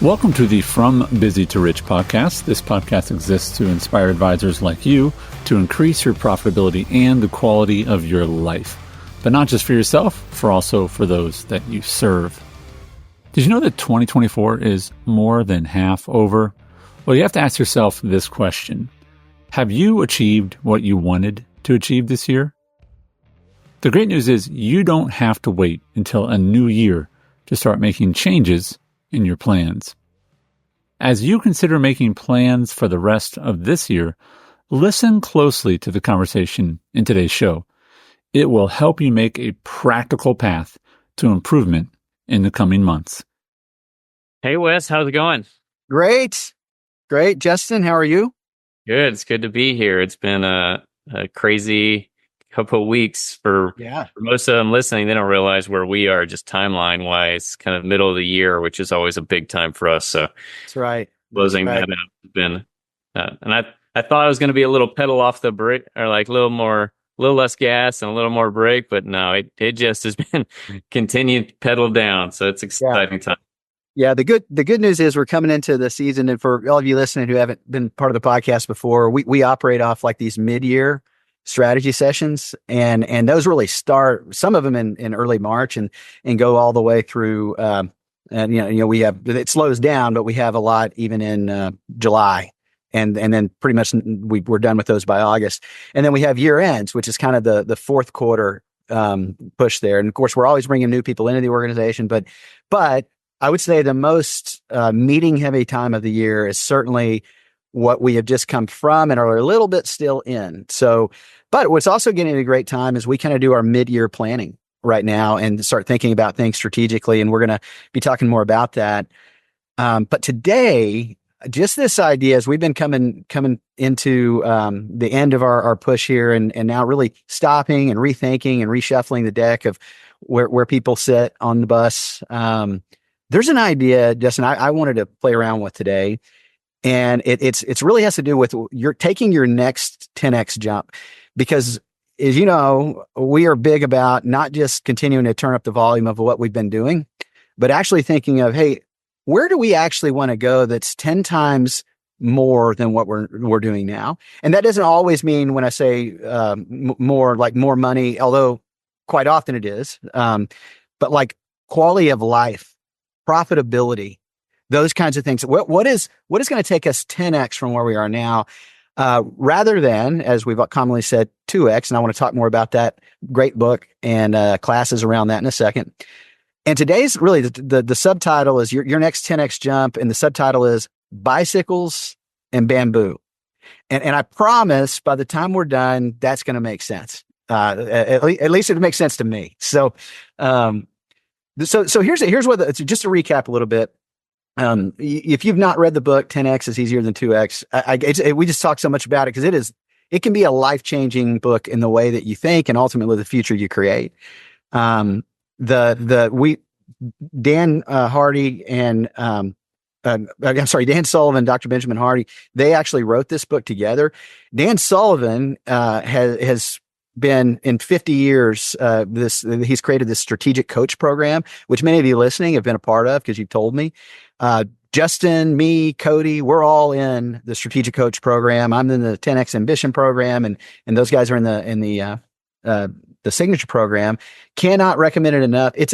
Welcome to the From Busy to Rich podcast. This podcast exists to inspire advisors like you to increase your profitability and the quality of your life, but not just for yourself, also for those that you serve. Did you know that 2024 is more than half over? Well, you have to ask yourself this question. Have you achieved what you wanted to achieve this year? The great news is you don't have to wait until a new year to start making changes in your plans. As you consider making plans for the rest of this year, listen closely to the conversation in today's show. It will help you make a practical path to improvement in the coming months. Hey, Wes, how's it going? Great. Justin, how are you? Good. It's good to be here. It's been a crazy couple of weeks for most of them listening. They don't realize where we are just timeline wise, kind of middle of the year, which is always a big time for us. So that's right. Closing that out has been, and I thought I was going to be a little pedal off the brake, or like a little less gas and a little more brake, but no, it just has been continued pedal down. So it's exciting time. Yeah, the good news is we're coming into the season, and for all of you listening who haven't been part of the podcast before, we operate off like these mid-year strategy sessions, and those really start, some of them in early March and go all the way through. And we have, it slows down, but we have a lot even in July, and then pretty much we're done with those by August, and then we have year ends, which is kind of the fourth quarter push there. And of course, we're always bringing new people into the organization, but I would say the most meeting heavy time of the year is certainly what we have just come from and are a little bit still in. So, but what's also getting a great time is we kind of do our mid-year planning right now and start thinking about things strategically. And we're going to be talking more about that. But today, just this idea, as we've been coming into the end of our push here, and now really stopping and rethinking and reshuffling the deck of where people sit on the bus. There's an idea, Justin, I wanted to play around with today. And it's really has to do with you're taking your next 10x jump, because as you know, we are big about not just continuing to turn up the volume of what we've been doing, but actually thinking of, hey, where do we actually want to go that's 10 times more than what we're doing now? And that doesn't always mean, when I say more, like more money, although quite often it is, but like quality of life, profitability, those kinds of things. What is going to take us 10x from where we are now, rather than, as we've commonly said, 2x? And I want to talk more about that great book and classes around that in a second. And today's really the subtitle is your next 10x jump, and the subtitle is bicycles and bamboo. And I promise by the time we're done, that's going to make sense. At least it makes sense to me. So here's what just to recap a little bit. If you've not read the book, 10X is easier than 2X. We just talk so much about it because it can be a life-changing book in the way that you think and ultimately the future you create. Dan Hardy and Dan Sullivan, Dr. Benjamin Hardy, they actually wrote this book together. Dan Sullivan has been in 50 years. He's created this strategic coach program, which many of you listening have been a part of because you've told me. Justin, me, Cody, we're all in the strategic coach program. I'm in the 10X ambition program, and those guys are in the signature program. Cannot recommend it enough. It's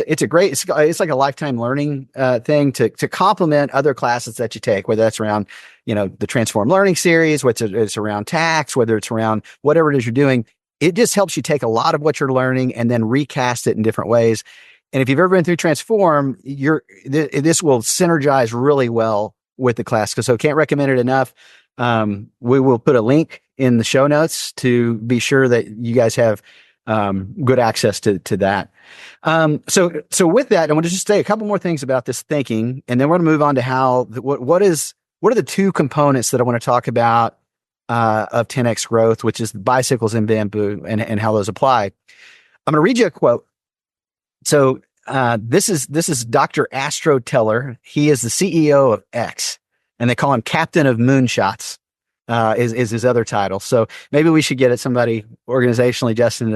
like a lifetime learning thing to complement other classes that you take, whether that's around, the Transform Learning series, whether it's around tax, whether it's around whatever it is you're doing. It just helps you take a lot of what you're learning and then recast it in different ways. And if you've ever been through Transform, this will synergize really well with the class. So can't recommend it enough. We will put a link in the show notes to be sure that you guys have good access to that. So with that, I want to just say a couple more things about this thinking, and then we're going to move on to what are the two components that I want to talk about of 10X growth, which is bicycles and bamboo, and how those apply. I'm going to read you a quote. So this is Dr. Astro Teller. He is the CEO of X, and they call him Captain of Moonshots. Is his other title. So maybe we should get somebody organizationally, Justin,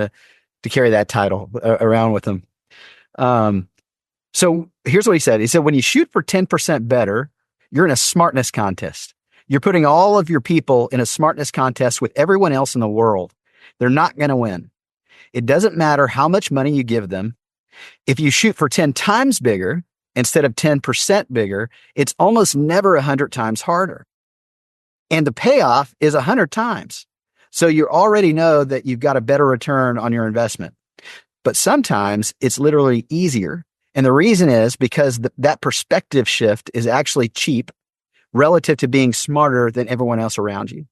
to carry that title around with him. So here's what he said. He said, when you shoot for 10% better, You're in a smartness contest. You're putting all of your people in a smartness contest with everyone else in the world. They're not going to win. It doesn't matter how much money you give them. If you shoot for 10 times bigger instead of 10% bigger, it's almost never 100 times harder. And the payoff is 100 times. So you already know that you've got a better return on your investment. But sometimes it's literally easier. And the reason is because that perspective shift is actually cheap relative to being smarter than everyone else around you.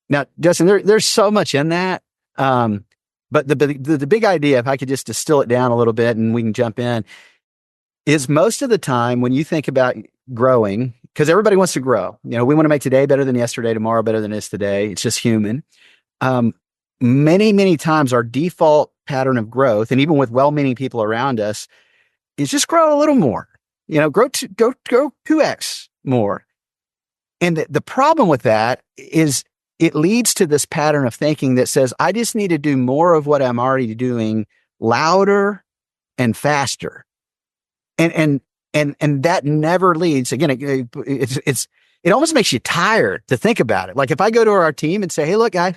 Now, Justin, there's so much in that. But the big idea, if I could just distill it down a little bit and we can jump in, is most of the time when you think about growing, because everybody wants to grow. We want to make today better than yesterday, tomorrow better than it is today. It's just human. Many, many times our default pattern of growth, and even with well-meaning people around us, is just grow a little more. Grow 2x more. And the problem with that is it leads to this pattern of thinking that says, I just need to do more of what I'm already doing louder and faster. And that never leads. Again, it almost makes you tired to think about it. Like if I go to our team and say, hey, look, guys,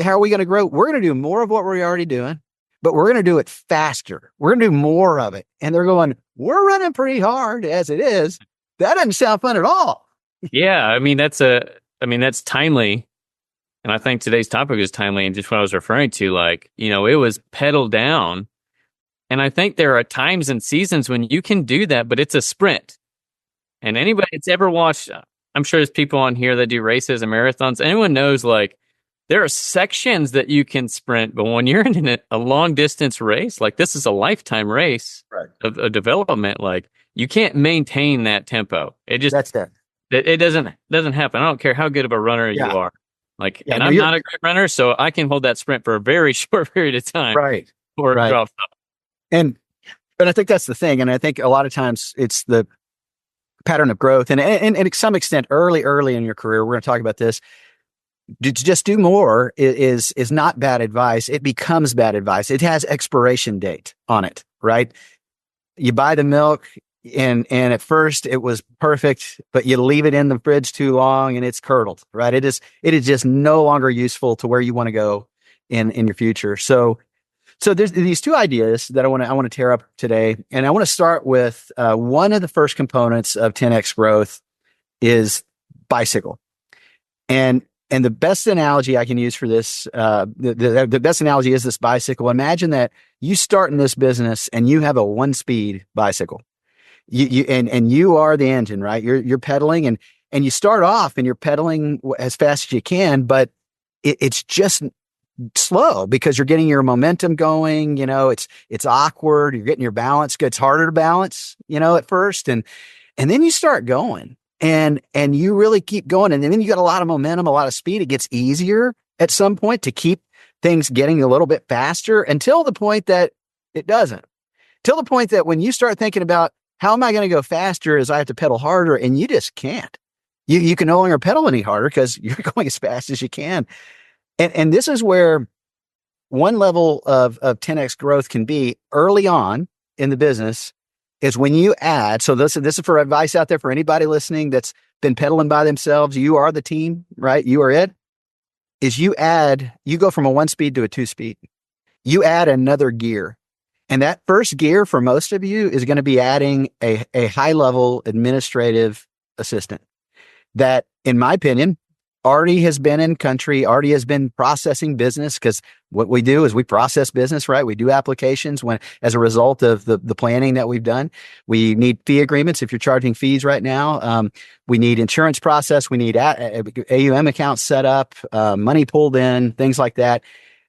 how are we going to grow? We're going to do more of what we're already doing, but we're going to do it faster. We're going to do more of it. And they're going, we're running pretty hard as it is. That doesn't sound fun at all. Yeah. That's timely. And I think today's topic is timely. And just what I was referring to, it was pedal down. And I think there are times and seasons when you can do that, but it's a sprint. And anybody that's ever watched, I'm sure there's people on here that do races and marathons. Anyone knows, there are sections that you can sprint, but when you're in a long distance race, this is a lifetime race of development, you can't maintain that tempo. It doesn't happen. I don't care how good of a runner you are. And I'm not a great runner, so I can hold that sprint for a very short period of time. Right. Before it drops off. And I think that's the thing. And I think a lot of times it's the pattern of growth. And to some extent, early in your career, we're going to talk about this. To just do more is not bad advice. It becomes bad advice. It has expiration date on it, right? You buy the milk and at first it was perfect, but you leave it in the fridge too long and it's curdled, right? It is just no longer useful to where you want to go in your future. So there's these two ideas that I want to tear up today. And I want to start with one of the first components of 10x growth is bicycle. And the best analogy I can use for this, the best analogy is this bicycle. Imagine that you start in this business and you have a 1-speed bicycle. You are the engine, right? You're pedaling and you start off and you're pedaling as fast as you can, but it's just slow because you're getting your momentum going. It's awkward. You're getting your balance. It's harder to balance, at first. And then you start going. And you really keep going. And then you got a lot of momentum, a lot of speed. It gets easier at some point to keep things getting a little bit faster until the point that it doesn't. Till the point that when you start thinking about how am I going to go faster as I have to pedal harder, and you just can't. You can no longer pedal any harder because you're going as fast as you can. And this is where one level of 10x growth can be early on in the business. Is when you add, so this is for advice out there for anybody listening that's been pedaling by themselves. You are the team, right? You are it. Is you go from a 1-speed to a 2-speed. You add another gear. And that first gear for most of you is going to be adding a high-level administrative assistant that, in my opinion, already has been in country, already has been processing business, because what we do is we process business, right? We do applications as a result of the planning that we've done. We need fee agreements if you're charging fees right now. We need insurance process. We need AUM accounts set up, money pulled in, things like that.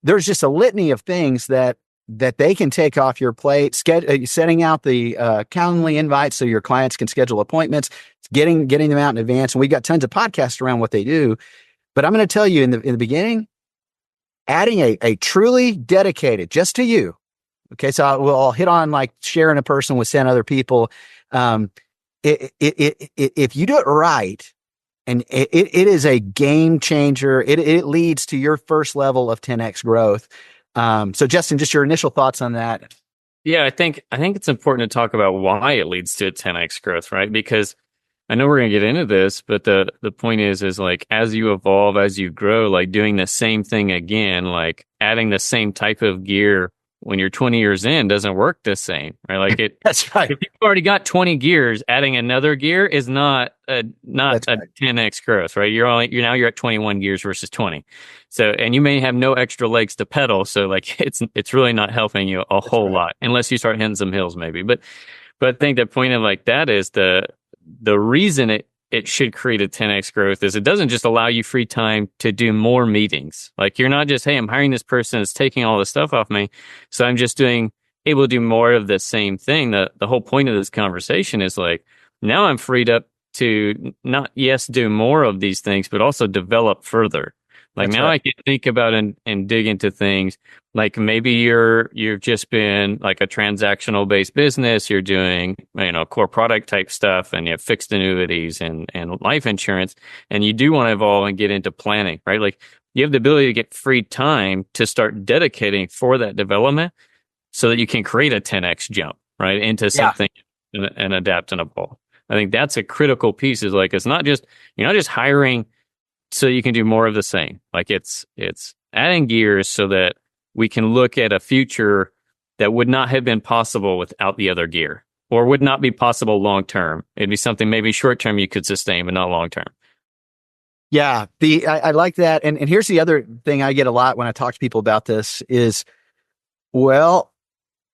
There's just a litany of things that they can take off your plate, setting out the Calendly invites so your clients can schedule appointments, getting them out in advance. And we've got tons of podcasts around what they do. But I'm going to tell you in the beginning, adding a truly dedicated, just to you. Okay, so I'll hit on sharing a person with 10 other people. If you do it right, and it is a game changer, it leads to your first level of 10x growth. So Justin, just your initial thoughts on that. Yeah, I think it's important to talk about why it leads to a 10x growth, right? Because I know we're gonna get into this, but the point is like as you evolve, as you grow, like doing the same thing again, like adding the same type of gear when you're 20 years in doesn't work the same, right? Like it. That's right. If you've already got 20 gears, adding another gear is not a That's right. 10x growth, right? You're at 21 gears versus 20. So, and you may have no extra legs to pedal, so like it's really not helping you a whole lot unless you start hitting some hills, maybe. But I think the point of like that is the reason it should create a 10x growth is it doesn't just allow you free time to do more meetings. Like you're not just, hey, I'm hiring this person that's taking all the stuff off me, so I'm just able to do more of the same thing. The whole point of this conversation is like now I'm freed up to not do more of these things, but also develop further. Like That's now right. I can think about and dig into things. Like maybe you've just been like a transactional based business. You're doing, core product type stuff and you have fixed annuities and life insurance. And you do want to evolve and get into planning, right? Like you have the ability to get free time to start dedicating for that development so that you can create a 10x jump, right? Into something and adapt and evolve. I think that's a critical piece is like, you're not just hiring so you can do more of the same. Like it's adding gears so that we can look at a future that would not have been possible without the other gear or would not be possible long term. It'd be something maybe short term you could sustain, but not long term. Yeah. I like that. And here's the other thing I get a lot when I talk to people about this is, well,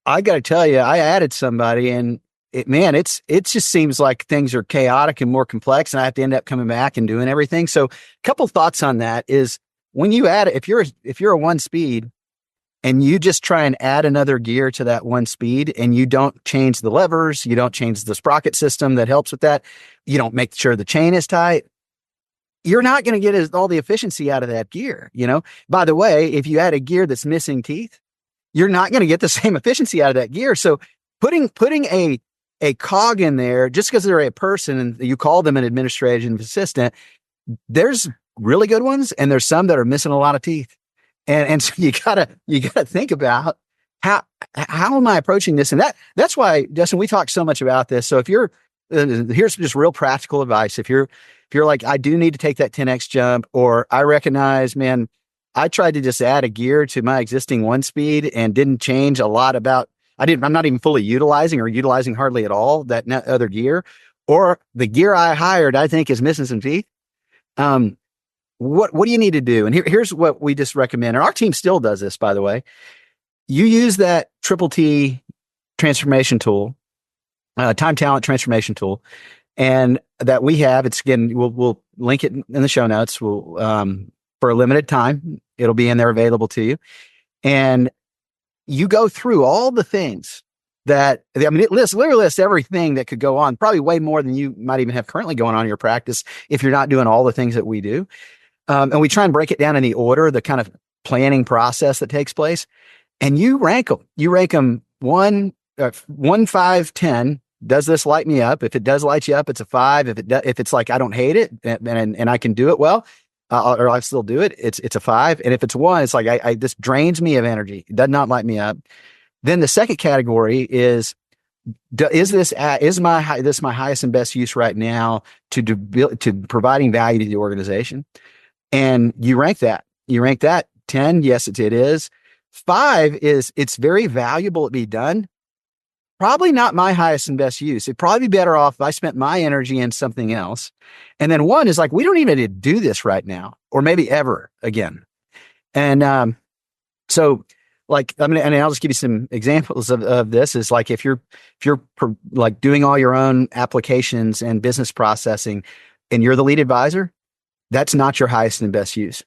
I got to tell you, I added somebody and it just seems like things are chaotic and more complex and I have to end up coming back and doing everything. So a couple thoughts on that is when you add, if you're a one speed and you just try and add another gear to that one speed and you don't change the levers, you don't change the sprocket system that helps with that, you don't make sure the chain is tight, you're not going to get all the efficiency out of that gear. By the way, if you add a gear that's missing teeth, you're not going to get the same efficiency out of that gear. So putting a cog in there, just because they're a person and you call them an administrative assistant, there's really good ones and there's some that are missing a lot of teeth. And so you gotta think about how am I approaching this? And that's why, Justin, we talk so much about this. So if you're, here's just real practical advice. If you're like, I do need to take that 10x jump, or I recognize, man, I tried to just add a gear to my existing one speed and didn't change a lot about, I'm not even fully utilizing hardly at all that other gear, or the gear I hired, I think is missing some teeth. What do you need to do? And here's what we just recommend. And our team still does this, by the way. You use that Triple T transformation tool, time talent transformation tool, and that we have. It's again, we'll link it in the show notes. We'll for a limited time, it'll be in there available to you, and you go through all the things that, it literally lists everything that could go on, probably way more than you might even have currently going on in your practice if you're not doing all the things that we do. And we try and break it down in the order, the kind of planning process that takes place. And you rank them. You rank them 1, 5, 10. Does this light me up? If it does light you up, it's a 5. If it's like, I don't hate it and I can do it well, or I still do it, it's a 5. And if it's 1, it's like, this drains me of energy. It does not light me up. Then the second category is this my highest and best use right now to providing value to the organization? And you rank that. 10. Yes, it is. 5 is it's very valuable to be done. Probably not my highest and best use. It'd probably be better off if I spent my energy in something else. And then 1 is like, we don't even need to do this right now, or maybe ever again. And so like, and I'll just give you some examples of this is like, if you're like doing all your own applications and business processing and you're the lead advisor, that's not your highest and best use.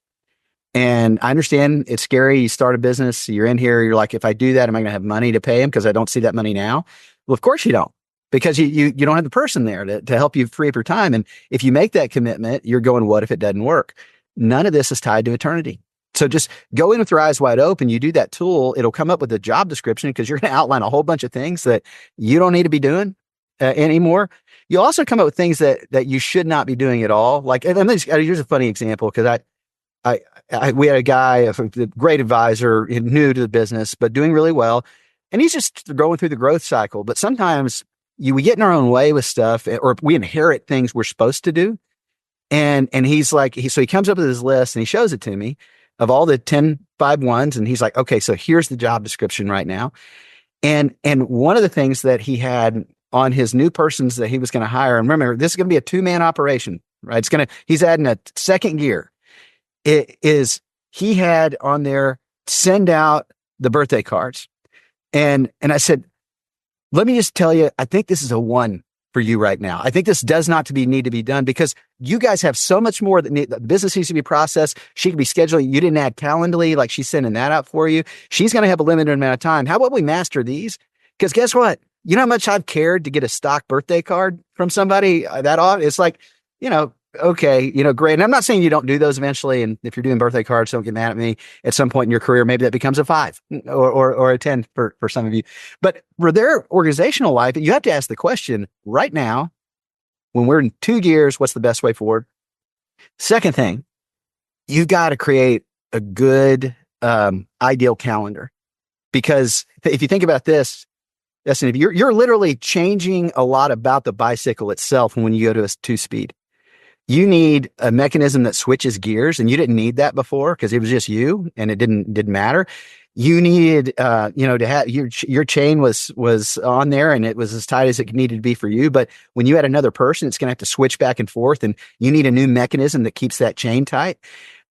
And I understand it's scary. You start a business, you're in here, you're like, if I do that, am I going to have money to pay him? Because I don't see that money now. Well, of course you don't, because you don't have the person there to help you free up your time. And if you make that commitment, you're going, what if it doesn't work? None of this is tied to eternity. So just go in with your eyes wide open. You do that tool, it'll come up with a job description because you're going to outline a whole bunch of things that you don't need to be doing anymore. You'll also come up with things that you should not be doing at all. Like, here's a funny example, because we had a guy, a great advisor, new to the business, but doing really well. And he's just going through the growth cycle. But sometimes we get in our own way with stuff, or we inherit things we're supposed to do. And he's like, so he comes up with his list and he shows it to me of all the 10 5-1s. And he's like, okay, so here's the job description right now. And one of the things that he had on his new persons that he was going to hire, and remember, this is going to be a 2-man operation, right? He's adding a second gear. He had on there, send out the birthday cards. And I said, let me just tell you, I think this is a 1 for you right now. I think this does not need to be done because you guys have so much more that the business needs to be processed. She can be scheduling. You didn't add Calendly, like she's sending that out for you. She's going to have a limited amount of time. How about we master these? Because guess what? You know how much I've cared to get a stock birthday card from somebody that often? It's like, okay, great. And I'm not saying you don't do those eventually. And if you're doing birthday cards, don't get mad at me. At some point in your career, maybe that becomes a 5 or a 10 for some of you. But for their organizational life, you have to ask the question right now, when we're in 2 gears, what's the best way forward? Second thing, you got to create a good ideal calendar. Because if you think about this, listen, if you're literally changing a lot about the bicycle itself when you go to a 2-speed. You need a mechanism that switches gears, and you didn't need that before because it was just you, and it didn't matter. You needed, to have your chain was on there, and it was as tight as it needed to be for you. But when you had another person, it's going to have to switch back and forth, and you need a new mechanism that keeps that chain tight.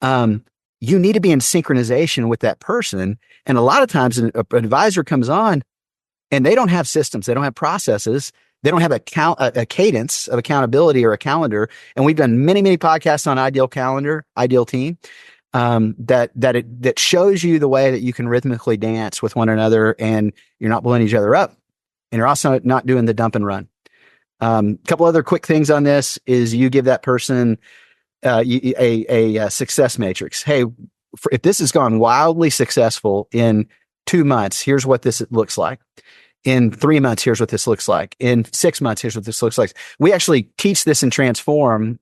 You need to be in synchronization with that person, and a lot of times an advisor comes on, and they don't have systems, they don't have processes. They don't have a cadence of accountability or a calendar. And we've done many, many podcasts on ideal calendar, ideal team, that shows you the way that you can rhythmically dance with one another and you're not blowing each other up. And you're also not doing the dump and run. A couple other quick things on this is you give that person a success matrix. Hey, if this has gone wildly successful in 2 months, here's what this looks like. In 3 months, here's what this looks like. In 6 months, here's what this looks like. We actually teach this in Transform,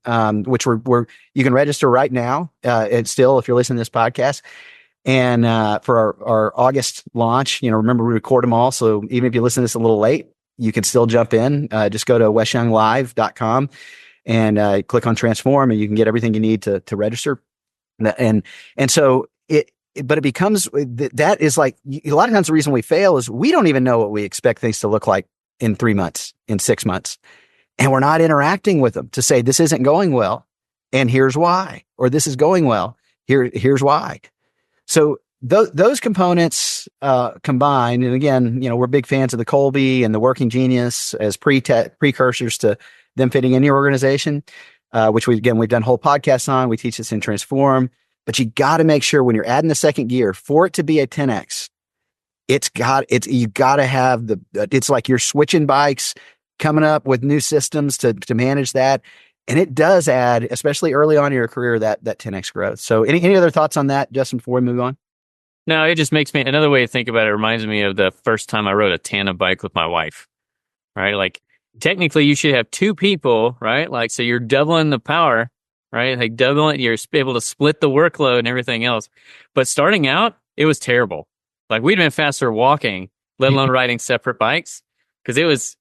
which you can register right now. And still, if you're listening to this podcast, and for our August launch, remember we record them all. So even if you listen to this a little late, you can still jump in. Just go to wesyounglive.com and click on Transform, and you can get everything you need to register. And so but it becomes, that is like, a lot of times the reason we fail is we don't even know what we expect things to look like in 3 months, in 6 months. And we're not interacting with them to say, this isn't going well, and here's why, or this is going well, here's why. So those components combined, and again, we're big fans of the Colby and the Working Genius as precursors to them fitting in your organization, which we've done whole podcasts on. We teach this in Transform. But you got to make sure when you're adding the second gear, for it to be a 10X, you got to have it's like you're switching bikes, coming up with new systems to manage that. And it does add, especially early on in your career, that 10X growth. So any other thoughts on that, Justin, before we move on? No, it just makes me, another way to think about it reminds me of the first time I rode a tandem bike with my wife, right? Like technically you should have 2 people, right? Like, so you're doubling the power, right? Like doubling, you're able to split the workload and everything else. But starting out, it was terrible. Like we'd been faster walking, let alone riding separate bikes. Cause it was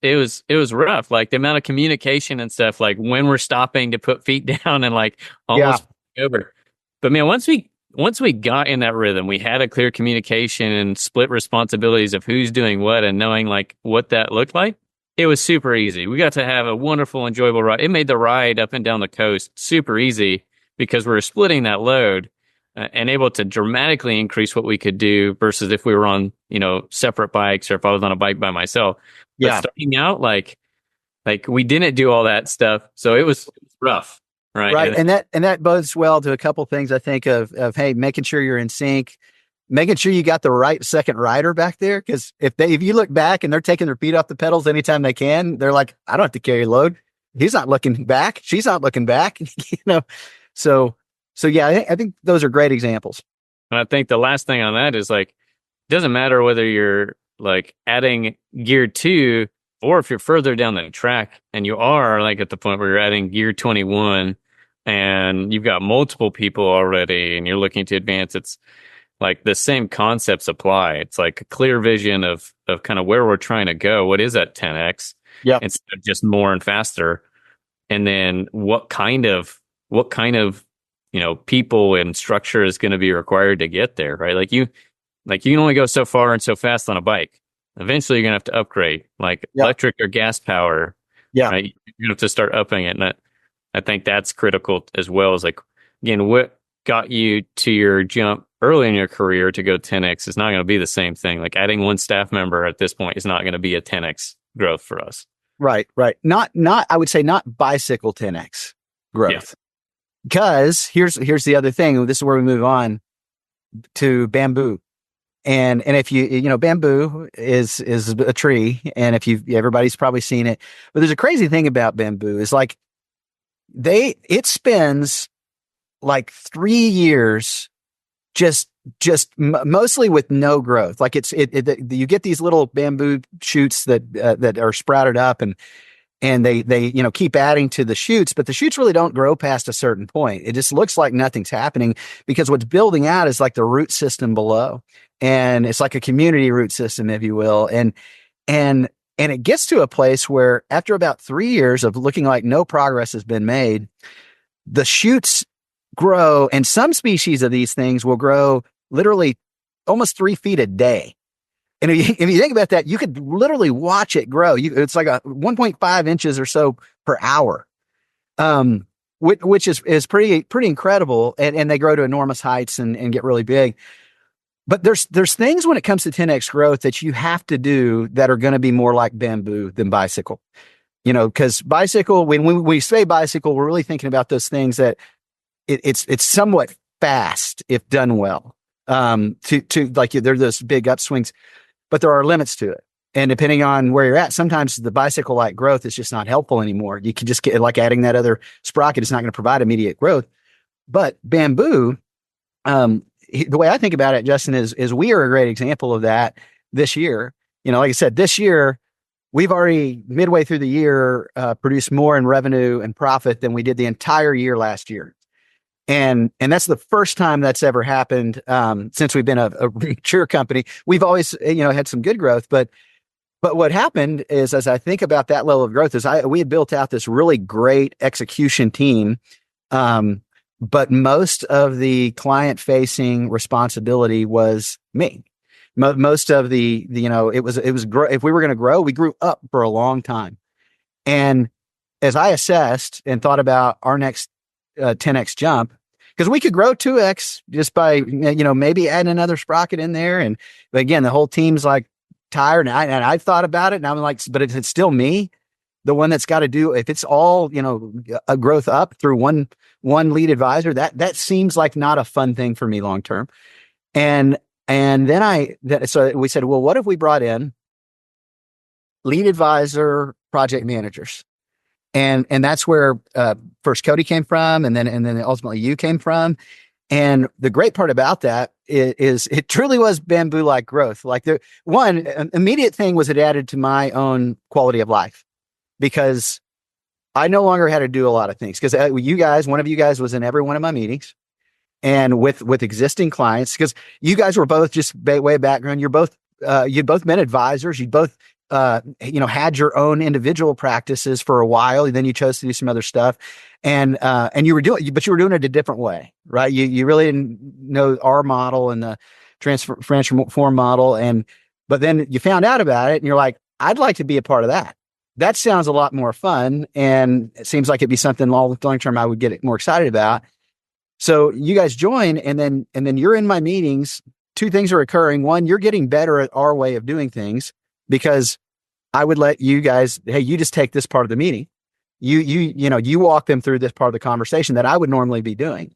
rough. Like the amount of communication and stuff, like when we're stopping to put feet down and like almost over. But man, once we got in that rhythm, we had a clear communication and split responsibilities of who's doing what and knowing like what that looked like. It was super easy. We got to have a wonderful, enjoyable ride. It made the ride up and down the coast super easy because we were splitting that load and able to dramatically increase what we could do versus if we were on, separate bikes or if I was on a bike by myself. But starting out, like we didn't do all that stuff. So it was rough. Right. Right. And that bodes well to a couple things I think of, hey, making sure you're in sync, making sure you got the right second rider back there. Cause if you look back and they're taking their feet off the pedals anytime they can, they're like, I don't have to carry a load. He's not looking back. She's not looking back, So yeah, I think those are great examples. And I think the last thing on that is like, it doesn't matter whether you're like adding gear 2 or if you're further down the track and you are like at the point where you're adding gear 21 and you've got multiple people already and you're looking to advance, it's like the same concepts apply. It's like a clear vision of kind of where we're trying to go. What is that 10X? Yeah. instead of just more and faster. And then what kind of people and structure is going to be required to get there, right? Like you can only go so far and so fast on a bike. Eventually you're going to have to upgrade, like electric or gas power. Yeah. Right? You have to start upping it. And I think that's critical as well. As like, again, what got you to your jump early in your career to go 10x is not going to be the same thing. Like adding one staff member at this point is not going to be a 10x growth for us. Right. Not, I would say not bicycle 10x growth. Yeah. Because here's the other thing. This is where we move on to bamboo. And if bamboo is a tree. And everybody's probably seen it, but there's a crazy thing about bamboo is like it spends like 3 years just mostly with no growth. Like you get these little bamboo shoots that are sprouted up and they keep adding to the shoots, but the shoots really don't grow past a certain point. It just looks like nothing's happening because what's building out is like the root system below. And it's like a community root system, if you will. And it gets to a place where after about 3 years of looking like no progress has been made, the shoots grow, and some species of these things will grow literally almost 3 feet a day. And if you think about that, you could literally watch it grow. It's like a 1.5 inches or so per hour, which is pretty incredible. And they grow to enormous heights and get really big. But there's things when it comes to 10x growth that you have to do that are going to be more like bamboo than bicycle. Because bicycle, when we say bicycle, we're really thinking about those things that it's somewhat fast if done well. To like there are those big upswings, but there are limits to it. And depending on where you're at, sometimes the bicycle-like growth is just not helpful anymore. You can just get like adding that other sprocket is not going to provide immediate growth. But bamboo, the way I think about it, Justin, is we are a great example of that this year. Like I said, this year, we've already midway through the year produced more in revenue and profit than we did the entire year last year. And that's the first time that's ever happened since we've been a mature company. We've always, had some good growth, but what happened is, as I think about that level of growth, we had built out this really great execution team, but most of the client-facing responsibility was me. Most of the it was if we were going to grow, we grew up for a long time. And as I assessed and thought about our next 10x jump, because we could grow 2x just by maybe adding another sprocket in there, but again, the whole team's like tired, and I thought about it, and I'm like, but it's still me, the one that's got to do. If it's all a growth up through one lead advisor, that seems like not a fun thing for me long term. And so we said, well, what if we brought in lead advisor project managers? And that's where first Cody came from, and then ultimately you came from. And the great part about that is it truly was bamboo-like growth. Like the one immediate thing was it added to my own quality of life, because I no longer had to do a lot of things. Because one of you guys was in every one of my meetings, and with existing clients, because you guys were both just way background. You'd both been advisors. You'd both had your own individual practices for a while, and then you chose to do some other stuff, and you were doing it a different way, right? You really didn't know our model and the transform model, but then you found out about it, and you're like, I'd like to be a part of that. That sounds a lot more fun, and it seems like it'd be something long term I would get more excited about. So you guys join, and then you're in my meetings. Two things are occurring. One, you're getting better at our way of doing things, because I would let you guys, hey, you just take this part of the meeting. You walk them through this part of the conversation that I would normally be doing.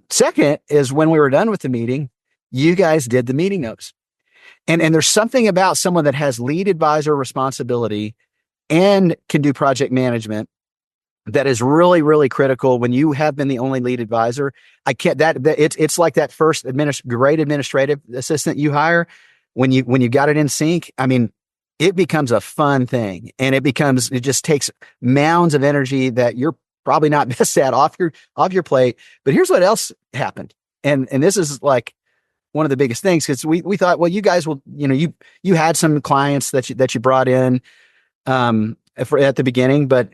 Second is when we were done with the meeting, you guys did the meeting notes. And there's something about someone that has lead advisor responsibility and can do project management that is really, really critical when you have been the only lead advisor. It's like that first great administrative assistant you hire. When you got it in sync, I mean, it becomes a fun thing, and it just takes mounds of energy that you're probably not best at off your plate. But here's what else happened. And this is like one of the biggest things, because we thought, well, you guys will, you had some clients that you brought in, at the beginning, but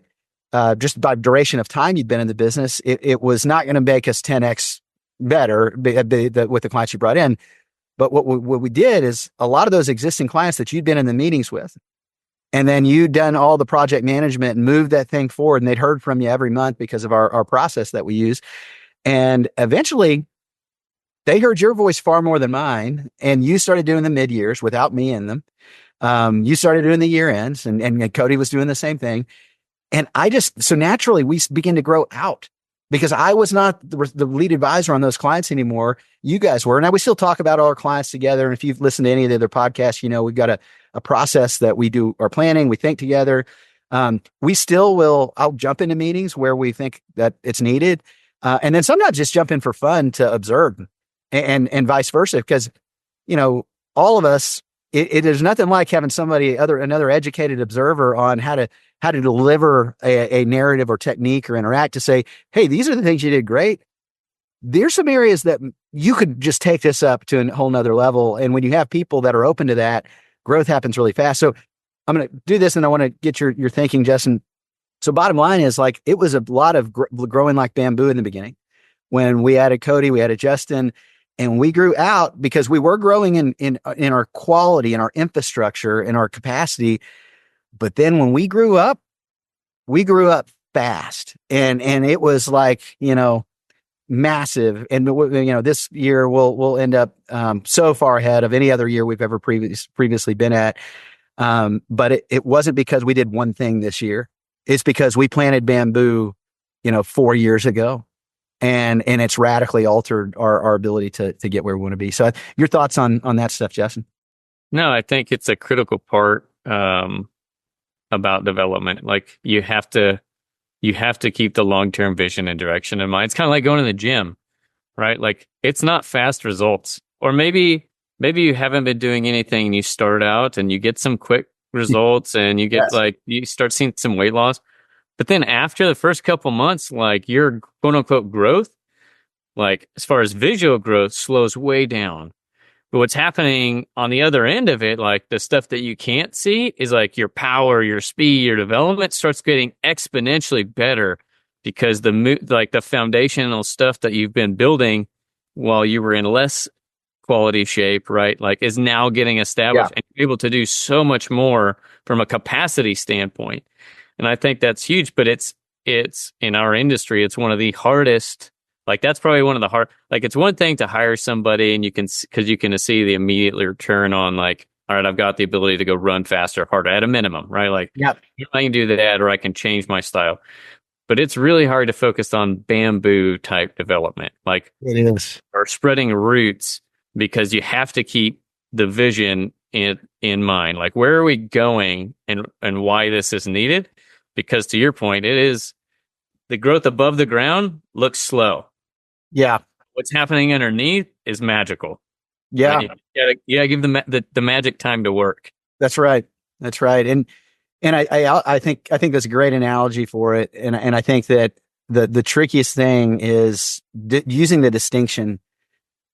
just by duration of time you'd been in the business, it was not going to make us 10x better with the clients you brought in. But what we did is a lot of those existing clients that you'd been in the meetings with, and then you'd done all the project management and moved that thing forward, and they'd heard from you every month because of our process that we use. And eventually they heard your voice far more than mine, and you started doing the mid-years without me in them. You started doing the year ends, and Cody was doing the same thing. And so naturally we begin to grow out because I was not the lead advisor on those clients anymore. You guys were. Now we still talk about all our clients together. And if you've listened to any of the other podcasts, we've got a process that we do our planning. We think together. We still will. I'll jump into meetings where we think that it's needed. And then sometimes just jump in for fun to observe and vice versa. Because, all of us, it is nothing like having another educated observer on how to deliver a narrative or technique or interact to say, hey, these are the things you did great. There's some areas that you could just take this up to a whole nother level. And when you have people that are open to that, growth happens really fast. So I'm going to do this and I want to get your thinking, Justin. So bottom line is it was a lot of growing like bamboo in the beginning. When we added Cody, we added Justin, and we grew out because we were growing in our quality and our infrastructure and our capacity. But then when we grew up fast, and it was massive. And this year we'll end up so far ahead of any other year we've ever previously been at. But it wasn't because we did one thing this year. It's because we planted bamboo, 4 years ago, and it's radically altered our ability to get where we want to be. So your thoughts on that stuff, Justin? No, I think it's a critical part about development. Like you have to keep the long-term vision and direction in mind. It's kind of like going to the gym, right? Like it's not fast results. Or maybe you haven't been doing anything and you start out and you get some quick results and you get you start seeing some weight loss. But then after the first couple months, your quote unquote growth, as far as visual growth, slows way down. But what's happening on the other end of it, the stuff that you can't see, is your power, your speed, your development starts getting exponentially better because the foundational stuff that you've been building while you were in less quality shape, right? Is now getting established and you're able to do so much more from a capacity standpoint. And I think that's huge, but it's in our industry, it's one of the hardest. That's probably one of the hard, it's one thing to hire somebody and you can see the immediate return on all right, I've got the ability to go run faster, harder at a minimum, right? I can do that, or I can change my style. But it's really hard to focus on bamboo type development, it is, or spreading roots, because you have to keep the vision in mind. Where are we going and why this is needed? Because to your point, it is the growth above the ground looks slow. Yeah. What's happening underneath is magical. Yeah. Right? You gotta give the magic time to work. That's right. That's right. And I think that's a great analogy for it. And I think that the trickiest thing is using the distinction.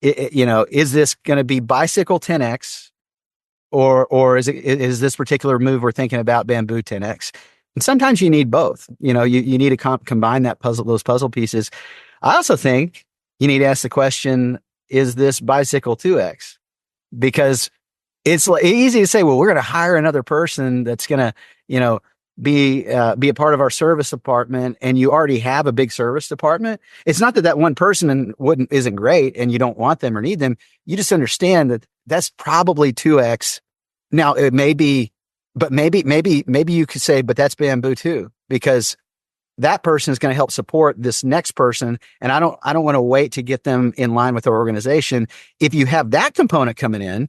Is this going to be bicycle 10x, or is this particular move we're thinking about bamboo 10x? And sometimes you need both. You need to combine those puzzle pieces. I also think you need to ask the question, is this bicycle 2x? Because it's easy to say, well, we're going to hire another person that's going to, be a part of our service department, and you already have a big service department. It's not that one person isn't great and you don't want them or need them. You just understand that that's probably 2x. Now it may be, but maybe you could say, but that's bamboo too, because that person is going to help support this next person. And I don't want to wait to get them in line with our organization. If you have that component coming in,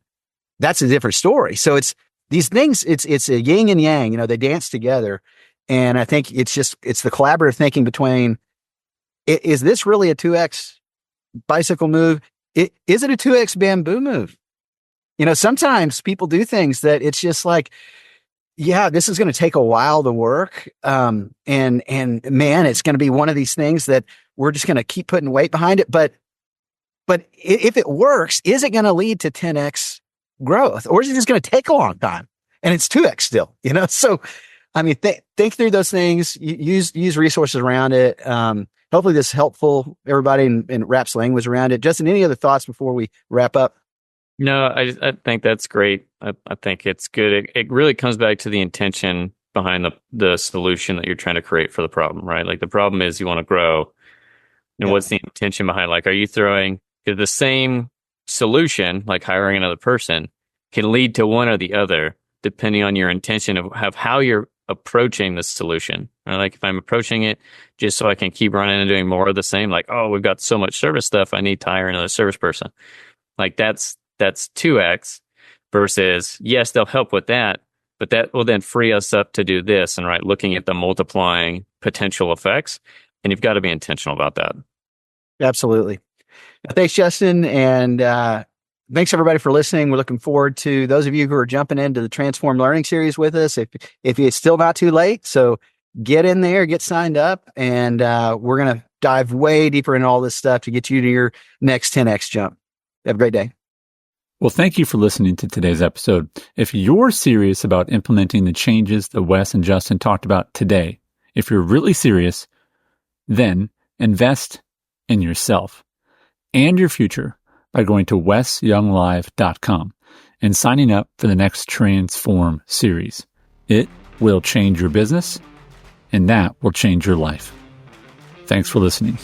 that's a different story. So it's these things, it's a yin and yang, they dance together. And I think it's the collaborative thinking between, is this really a 2x bicycle move? Is it a 2x bamboo move? Sometimes people do things that it's just this is going to take a while to work. And man, it's going to be one of these things that we're just going to keep putting weight behind it. But if it works, is it going to lead to 10x growth, or is it just going to take a long time and it's 2x still, so I mean, think through those things. Use resources around it. Hopefully, this is helpful everybody and wraps language around it. Justin, any other thoughts before we wrap up? No, I think that's great. I think it's good. It really comes back to the intention behind the solution that you're trying to create for the problem, right? Like the problem is you want to grow. And what's the intention behind, like, are you throwing the same solution, like hiring another person, can lead to one or the other, depending on your intention of how you're approaching the solution. Or like if I'm approaching it just so I can keep running and doing more of the same, like, oh, we've got so much service stuff, I need to hire another service person. Like that's 2x versus, yes, they'll help with that, but that will then free us up to do this. And right, looking at the multiplying potential effects. And you've got to be intentional about that. Absolutely. Thanks, Justin. And thanks, everybody, for listening. We're looking forward to those of you who are jumping into the Transform Learning Series with us. If it's still not too late, so get in there, get signed up, and we're going to dive way deeper into all this stuff to get you to your next 10x jump. Have a great day. Well, thank you for listening to today's episode. If you're serious about implementing the changes that Wes and Justin talked about today, if you're really serious, then invest in yourself and your future by going to wesyounglive.com and signing up for the next Transform series. It will change your business, and that will change your life. Thanks for listening.